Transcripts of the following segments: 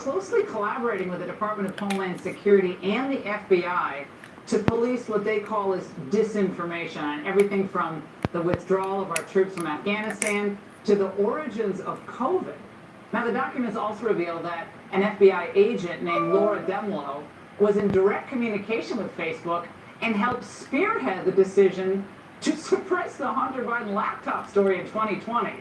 closely collaborating with the Department of Homeland Security and the FBI to police what they call as disinformation on everything from the withdrawal of our troops from Afghanistan to the origins of COVID. Now, the documents also reveal that an FBI agent named Laura Demlow was in direct communication with Facebook and helped spearhead the decision to suppress the Hunter Biden laptop story in 2020.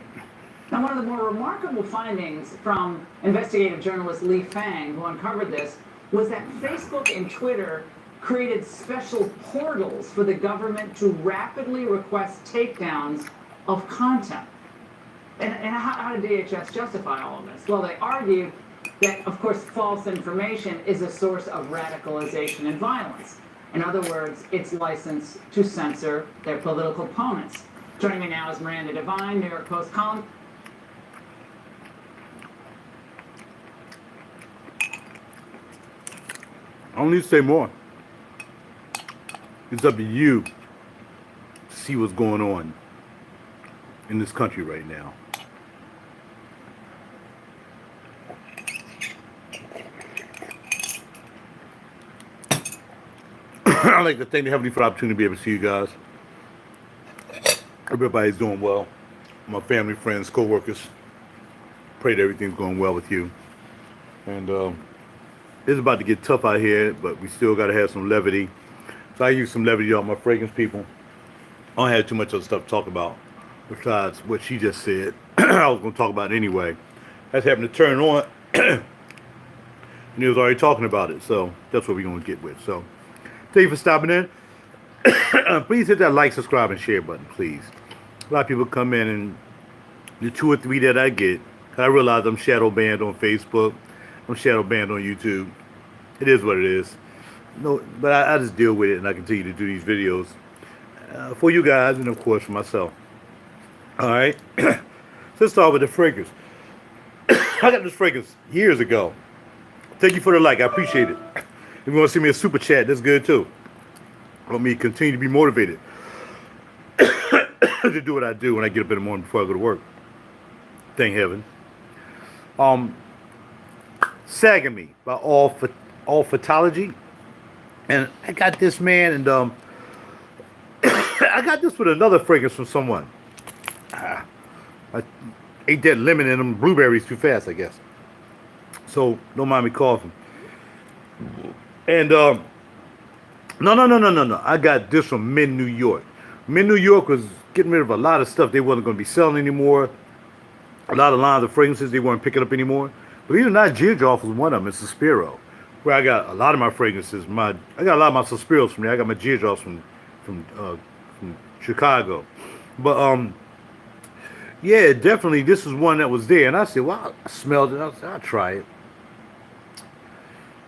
Now, one of the more remarkable findings from investigative journalist Lee Fang, who uncovered this, was that Facebook and Twitter created special portals for the government to rapidly request takedowns of content. And how did DHS justify all of this? Well, they argued that, of course, false information is a source of radicalization and violence. In other words, it's licensed to censor their political opponents. Joining me now is Miranda Devine, New York Post column. I don't need to say more. It's up to you to see what's going on in this country right now. I'd like to thank the Heavenly for the opportunity to be able to see you guys. Everybody's doing well. My family, friends, co-workers. Pray that everything's going well with you. And it's about to get tough out here, but we still got to have some levity. So I use some levity on my fragrance people. I don't have too much other stuff to talk about besides what she just said. I was going to talk about it anyway. That's happened to turn on. And he was already talking about it. So that's what we're going to get with. So thank you for stopping in. Please hit that like, subscribe, and share button, please. A lot of people come in, and the 2 or 3 that I get, I realize I'm shadow banned on Facebook. I'm shadow banned on YouTube. It is what it is. No, but I just deal with it, and I continue to do these videos for you guys, and of course for myself. All right. So let's start with the fragrance. I got this fragrance years ago. Thank you for the like. I appreciate it. If you want to send me a super chat, that's good too. Want me to continue to be motivated to do what I do when I get up in the morning before I go to work. Thank heaven. Sagami by Olfattology. And I got this, man, and I got this with another fragrance from someone. I ate that lemon and them blueberries too fast, I guess. So don't mind me coughing. And no. I got this from Mint New York. Mint New York was getting rid of a lot of stuff they wasn't going to be selling anymore. A lot of lines of fragrances they weren't picking up anymore. Believe it or not, RaJuR was one of them. It's Suspiro, where I got a lot of my fragrances. I got a lot of my Suspiros from there. I got my RaJuR from Chicago. But yeah, definitely this is one that was there. And I said, well, I smelled it. I said, I'll try it.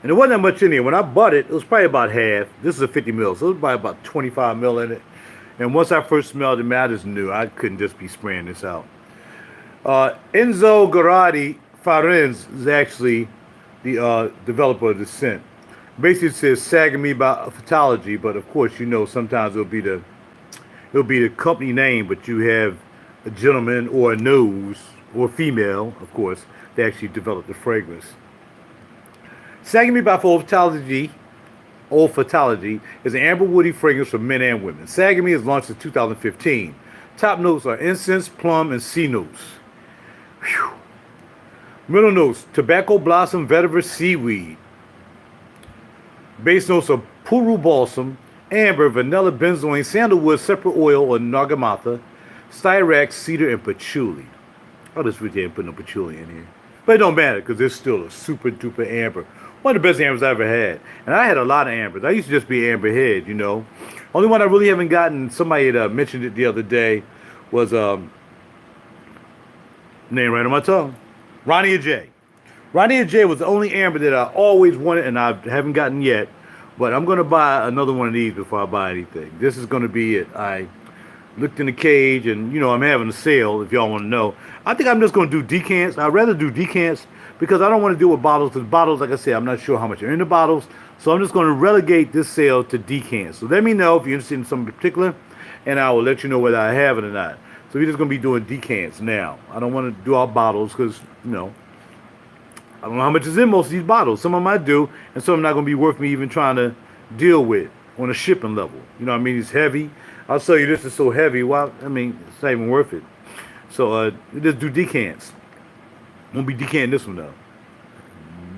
And there wasn't that much in there. When I bought it, it was probably about half. This is a 50 mil, so it was probably about 25 mil in it. And once I first smelled it, man, I just knew I couldn't just be spraying this out. Enzo Garati Farenz is actually the developer of the scent. Basically, it says Sagami by Olfattology, but of course, you know, sometimes it'll be the company name, but you have a gentleman or a nose or female, of course, that actually developed the fragrance. Sagami by Olfattology is an amber woody fragrance for men and women. Sagami is launched in 2015. Top notes are incense, plum, and sea notes. Whew. Middle notes: tobacco blossom, vetiver, seaweed. Base notes are puru balsam, amber, vanilla, benzoin, sandalwood, separate oil, or nargamatha, styrax, cedar, and patchouli. I'll just read there and put no patchouli in here. But it don't matter because it's still a super duper amber. One of the best ambers I ever had. And I had a lot of ambers. I used to just be amber head, you know. Only one I really haven't gotten, somebody had mentioned it the other day, was, name right on my tongue, Ronnie J. Ronnie J was the only amber that I always wanted and I haven't gotten yet. But I'm going to buy another one of these before I buy anything. This is going to be it. I looked in the cage and, you know, I'm having a sale if y'all want to know. I think I'm just going to do decants. I'd rather do decants because I don't want to deal with bottles. Because bottles, like I said, I'm not sure how much are in the bottles. So I'm just going to relegate this sale to decants. So let me know if you're interested in something particular, and I will let you know whether I have it or not. So we're just going to be doing decants now. I don't want to do our bottles because, you know, I don't know how much is in most of these bottles. Some of them I do, and some of them not going to be worth me even trying to deal with on a shipping level. You know what I mean? It's heavy. I'll tell you this is so heavy. Well, I mean, it's not even worth it. So just do decants. Won't be decanting this one though.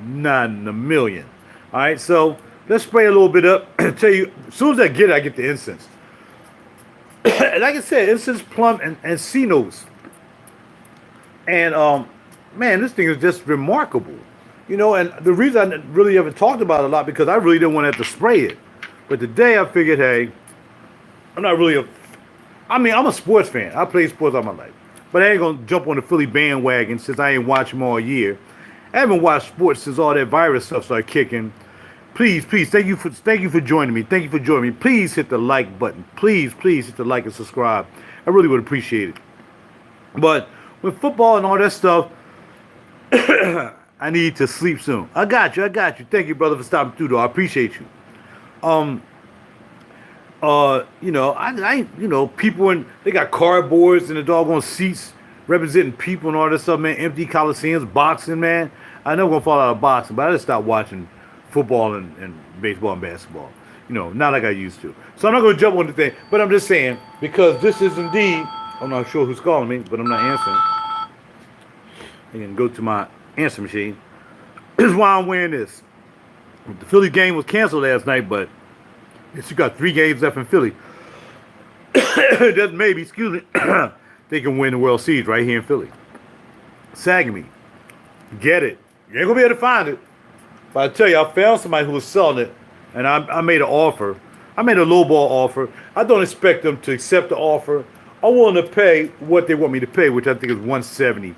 Not in a million. All right, so let's spray a little bit up. And tell you, as soon as I get the incense. Like I said, incense, plum, and C notes. And man, this thing is just remarkable. You know, and the reason I really haven't talked about it a lot because I really didn't want to have to spray it. But today I figured, hey, I'm not really I'm a sports fan. I played sports all my life. But I ain't going to jump on the Philly bandwagon since I ain't watched them all year. I haven't watched sports since all that virus stuff started kicking. Please, thank you for joining me. Thank you for joining me. Please hit the like button. Please hit the like and subscribe. I really would appreciate it. But with football and all that stuff, I need to sleep soon. I got you. Thank you, brother, for stopping through though. I appreciate you. You know, people they got cardboards and the doggone seats representing people and all that stuff, man. Empty coliseums, boxing, man. I know I'm gonna fall out of boxing, but I just stopped watching football and baseball and basketball. You know, not like I used to. So I'm not gonna jump on the thing, but I'm just saying, because this is indeed, I'm not sure who's calling me, but I'm not answering. I can go to my answer machine. This is why I'm wearing this. The Philly game was canceled last night, but you got 3 games left in Philly. Just maybe, excuse me, they can win the World Series right here in Philly. Sagami. Get it. You ain't gonna be able to find it. But I tell you, I found somebody who was selling it, and I made an offer. I made a lowball offer. I don't expect them to accept the offer. I'm willing to pay what they want me to pay, which I think is $170.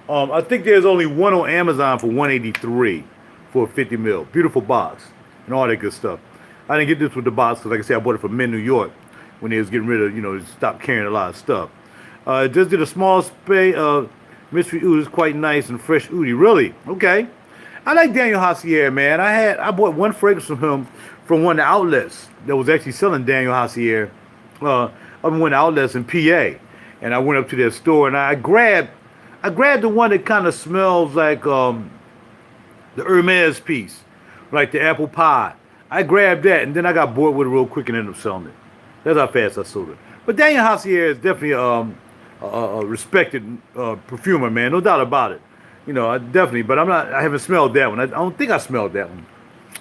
I think there's only one on Amazon for $183 for a 50 mil. Beautiful box and all that good stuff. I didn't get this with the box because, like I said, I bought it from Mint, New York when they was getting rid of, you know, stop carrying a lot of stuff. Just did a small spray of mystery oud. It's quite nice and fresh oud. Really? Okay. I like Daniel Hassier, man. I bought one fragrance from him from one of the outlets that was actually selling Daniel Hassier. Up in one of the outlets in PA, and I went up to their store and I grabbed the one that kind of smells like the Hermes piece, like the apple pie. I grabbed that, and then I got bored with it real quick and ended up selling it. That's how fast I sold it. But Daniel Hassier is definitely a respected perfumer, man. No doubt about it. You know, but I haven't smelled that one. I don't think I smelled that one.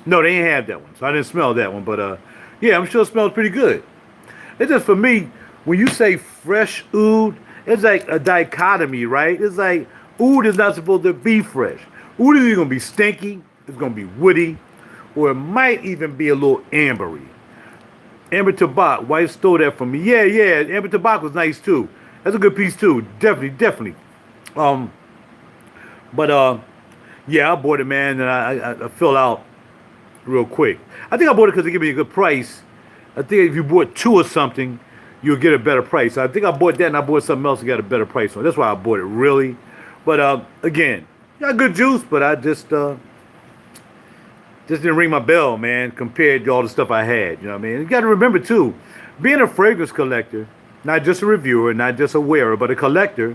No, they ain't have that one, so I didn't smell that one. But yeah, I'm sure it smells pretty good. It's just, for me, when you say fresh oud, it's like a dichotomy, right? It's like oud is not supposed to be fresh. Oud is either going to be stinky, it's going to be woody, or it might even be a little ambery. Amber Tobacco, wife stole that from me. Yeah, Amber Tobacco was nice too. That's a good piece too. Definitely. Yeah, I bought it, man, and I fell out real quick. I think I bought it because they gave me a good price. I think if you bought 2 or something, you'll get a better price. So I think I bought that and I bought something else and got a better price on it. That's why I bought it, really. But again, got good juice, but I just didn't ring my bell, man, compared to all the stuff I had. You know what I mean? You got to remember, too, being a fragrance collector, not just a reviewer, not just a wearer, but a collector,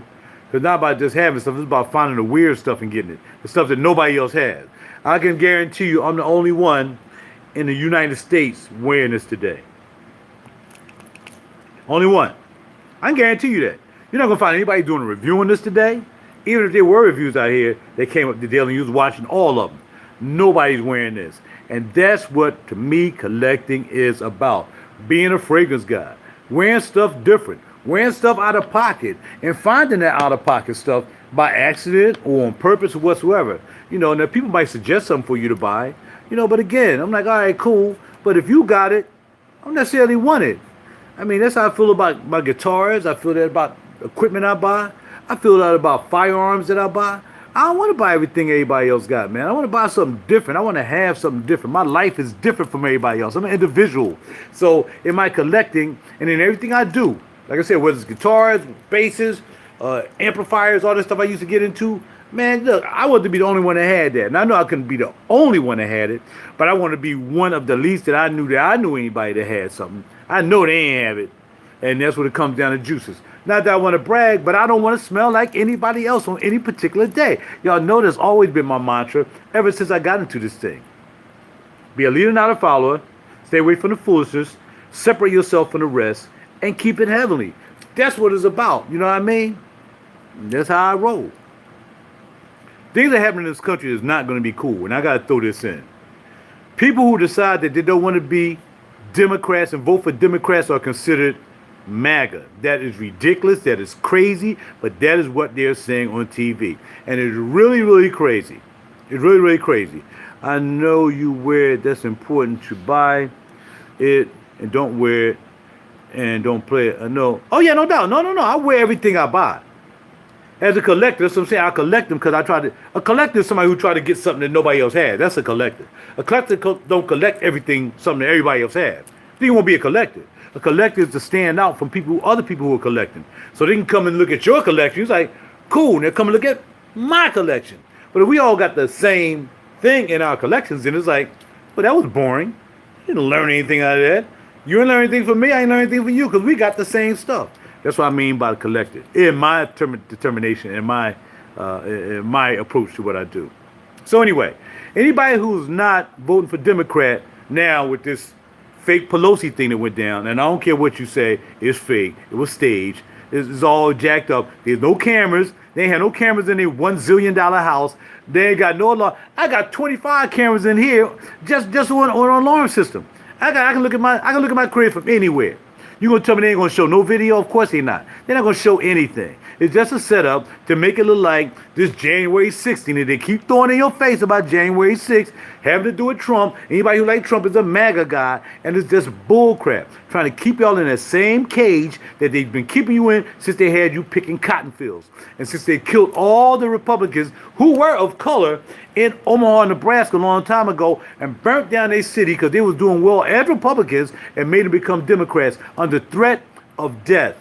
it's not about just having stuff. It's about finding the weird stuff and getting it, the stuff that nobody else has. I can guarantee you I'm the only one in the United States wearing this today. Only one. I can guarantee you that. You're not going to find anybody doing a review on this today. Even if there were reviews out here that came up the Daily News watching all of them. Nobody's wearing this. And that's what, to me, collecting is about. Being a fragrance guy. Wearing stuff different. Wearing stuff out of pocket. And finding that out of pocket stuff by accident or on purpose or whatsoever. You know, now people might suggest something for you to buy. You know, but again, I'm like, all right, cool. But if you got it, I don't necessarily want it. I mean, that's how I feel about my guitars. I feel that about equipment I buy. I feel that about firearms that I buy. I don't want to buy everything everybody else got, man. I want to buy something different. I want to have something different. My life is different from everybody else. I'm an individual. So in my collecting and in everything I do, like I said, whether it's guitars, basses, amplifiers, all this stuff I used to get into, man, look, I wanted to be the only one that had that. And I know I couldn't be the only one that had it, but I want to be one of the least that I knew anybody that had something. I know they ain't have it. And that's what it comes down to, juices. Not that I want to brag, but I don't want to smell like anybody else on any particular day. Y'all know that's always been my mantra ever since I got into this thing. Be a leader, not a follower. Stay away from the foolishness. Separate yourself from the rest and keep it heavenly. That's what it's about. You know what I mean? That's how I roll. Things that happen in this country is not going to be cool, and I got to throw this in. People who decide that they don't want to be Democrats and vote for Democrats are considered MAGA. That is ridiculous. That is crazy, but that is what they're saying on TV. And it's really, really crazy. It's really, really crazy. I know you wear it. That's important to buy it and don't wear it and don't play it. I know. Oh, yeah, no doubt. No. I wear everything I buy. As a collector, that's what I'm saying. I collect them because a collector is somebody who try to get something that nobody else has. That's a collector. A collector don't collect something that everybody else has. Then you won't be a collector. A collector is to stand out from other people who are collecting. So they can come and look at your collection. It's like, cool, and they'll come and look at my collection. But if we all got the same thing in our collections, then it's like, well, that was boring. You didn't learn anything out of that. You didn't learn anything from me, I didn't learn anything from you, because we got the same stuff. That's what I mean by the collective. In my determination, in my approach to what I do. So anyway, anybody who's not voting for Democrat now with this fake Pelosi thing that went down, and I don't care what you say, it's fake. It was staged. It's all jacked up. There's no cameras. They ain't had no cameras in their $1 zillion house. They ain't got no alarm. I got 25 cameras in here just on an alarm system. I can look at my crib from anywhere. You gonna tell me they ain't gonna show no video? Of course they not. They're not gonna show anything. It's just a setup to make it look like this January 16th. And they keep throwing in your face about January 6th, having to do with Trump. Anybody who like Trump is a MAGA guy, and it's just bullcrap. Trying to keep y'all in that same cage that they've been keeping you in since they had you picking cotton fields. And since they killed all the Republicans who were of color in Omaha, Nebraska a long time ago and burnt down their city because they was doing well as Republicans and made them become Democrats under threat of death.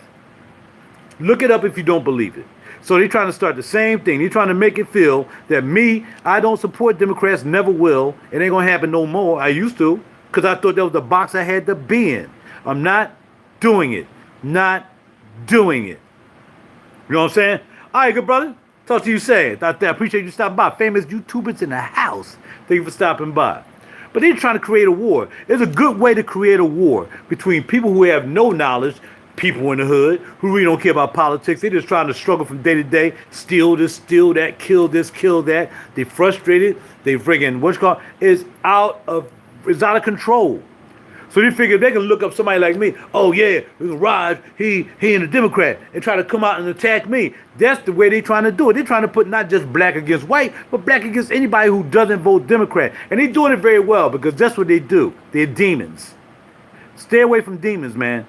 Look it up if you don't believe it. So they're trying to start the same thing. They're trying to make it feel that I don't support Democrats, never will. It ain't going to happen no more. I used to because I thought that was the box I had to be in. I'm not doing it. Not doing it. You know what I'm saying? All right, good brother. Talk to you soon. I appreciate you stopping by. Famous YouTubers in the house. Thank you for stopping by. But they're trying to create a war. It's a good way to create a war between people who have no knowledge, people in the hood who really don't care about politics. They're just trying to struggle from day to day, steal this, steal that, kill this, kill that. They're frustrated. They friggin' is out of control. So they figure they can look up somebody like me. Oh yeah, Raj, he and a Democrat, and try to come out and attack me. That's the way they're trying to do it. They're trying to put not just black against white, but black against anybody who doesn't vote Democrat. And they're doing it very well because that's what they do. They're demons. Stay away from demons, man.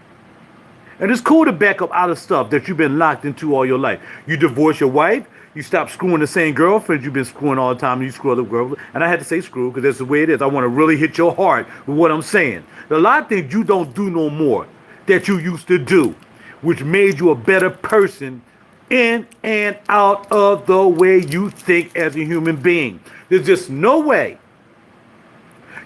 And it's cool to back up out of stuff that you've been locked into all your life. You divorce your wife. You stop screwing the same girlfriend you've been screwing all the time. And you screw other girls. And I had to say screw because that's the way it is. I want to really hit your heart with what I'm saying. There are a lot of things you don't do no more that you used to do, which made you a better person in and out of the way you think as a human being. There's just no way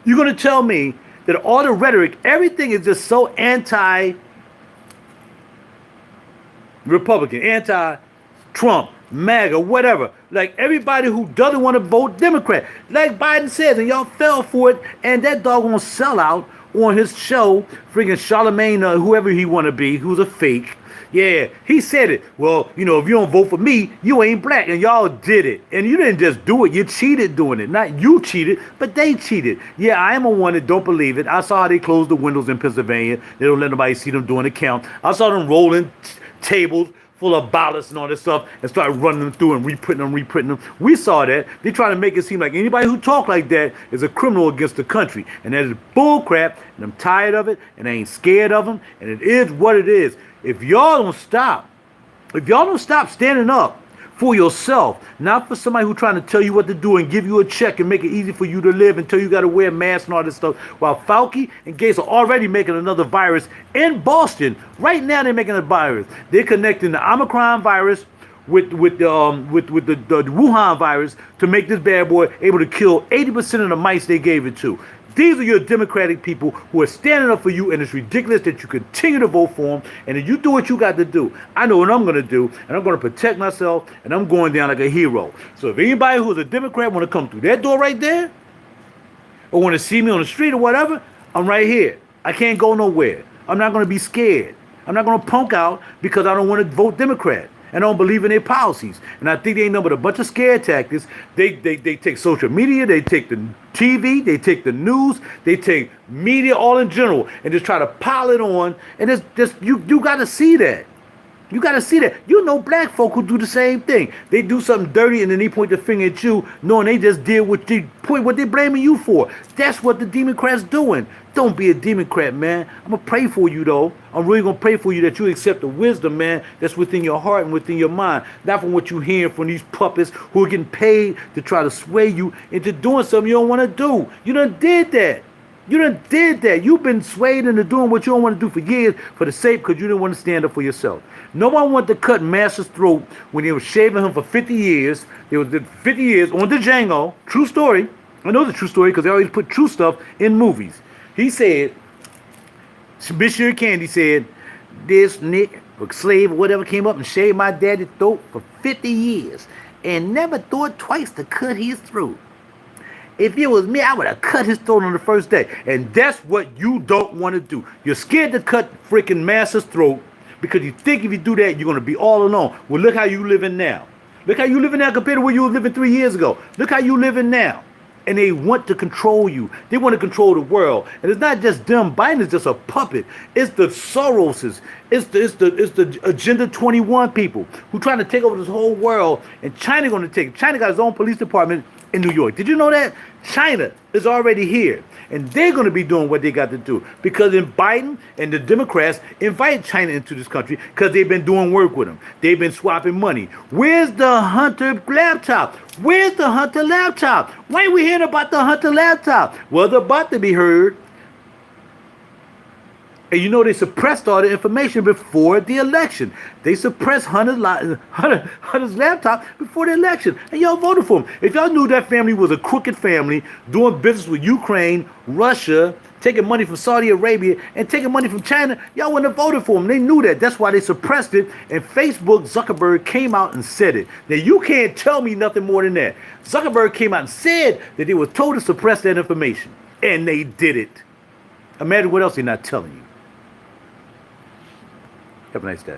you're going to tell me that all the rhetoric, everything is just so anti-Republican, anti-Trump, MAGA, whatever. Like everybody who doesn't want to vote Democrat. Like Biden says, and y'all fell for it, and that doggone sellout on his show, freaking Charlemagne, whoever he want to be, who's a fake. Yeah, he said it. Well, if you don't vote for me, you ain't black. And y'all did it. And you didn't just do it. You cheated doing it. Not you cheated, but they cheated. Yeah, I am a one that don't believe it. I saw how they closed the windows in Pennsylvania. They don't let nobody see them doing the count. I saw them rolling tables full of ballots and all this stuff and start running them through and reprinting them. We saw that. They try to make it seem like anybody who talk like that is a criminal against the country. And that is bull crap, and I'm tired of it, and I ain't scared of them, and it is what it is. If y'all don't stop standing up for yourself, not for somebody who's trying to tell you what to do and give you a check and make it easy for you to live until you got to wear a mask and all this stuff, while Fauci and Gates are already making another virus in Boston. Right now they're making a virus. They're connecting the Omicron virus with the Wuhan virus to make this bad boy able to kill 80% of the mice they gave it to. These are your Democratic people who are standing up for you, and it's ridiculous that you continue to vote for them. And if you do what you got to do, I know what I'm going to do, and I'm going to protect myself, and I'm going down like a hero. So if anybody who's a Democrat want to come through that door right there, or want to see me on the street or whatever, I'm right here. I can't go nowhere. I'm not going to be scared. I'm not going to punk out because I don't want to vote Democrat. And I don't believe in their policies. And I think they ain't nothing but a bunch of scare tactics. They take social media, they take the TV, they take the news, they take media all in general and just try to pile it on. And it's just, you got to see that. You got to see that. You know black folk who do the same thing. They do something dirty and then they point the finger at you, knowing they just did what they're blaming you for. That's what the Democrats doing. Don't be a Democrat, man. I'm going to pray for you, though. I'm really going to pray for you that you accept the wisdom, man, that's within your heart and within your mind. Not from what you're hearing from these puppets who are getting paid to try to sway you into doing something you don't want to do. You done did that. You done did that. You've been swayed into doing what you don't want to do for years for the sake because you didn't want to stand up for yourself. No one wanted to cut Master's throat when they were shaving him for 50 years. They was 50 years on the Django. True story. I know the true story because they always put true stuff in movies. He said, Monsieur Candy said, this Nick, or slave or whatever, came up and shaved my daddy's throat for 50 years and never thought twice to cut his throat. If it was me, I would have cut his throat on the first day. And that's what you don't want to do. You're scared to cut freaking Master's throat because you think if you do that, you're going to be all alone. Well, look how you living now. Look how you living now compared to where you were living 3 years ago. Look how you living now. And they want to control you. They want to control the world. And it's not just them. Biden is just a puppet. It's the Soroses. It's the Agenda 21 people who trying to take over this whole world. And China going to take it. China got its own police department in New York. Did you know that? China is already here. And they're going to be doing what they got to do. Because Biden and the Democrats invite China into this country because they've been doing work with them. They've been swapping money. Where's the Hunter laptop? Where's the Hunter laptop? Why ain't we hearing about the Hunter laptop? Well, they're about to be heard. And you know they suppressed all the information before the election. They suppressed Hunter's laptop before the election. And y'all voted for him. If y'all knew that family was a crooked family, doing business with Ukraine, Russia, taking money from Saudi Arabia, and taking money from China, y'all wouldn't have voted for him. They knew that. That's why they suppressed it. And Facebook, Zuckerberg came out and said it. Now, you can't tell me nothing more than that. Zuckerberg came out and said that they were told to suppress that information. And they did it. Imagine what else they're not telling you. Have a nice day.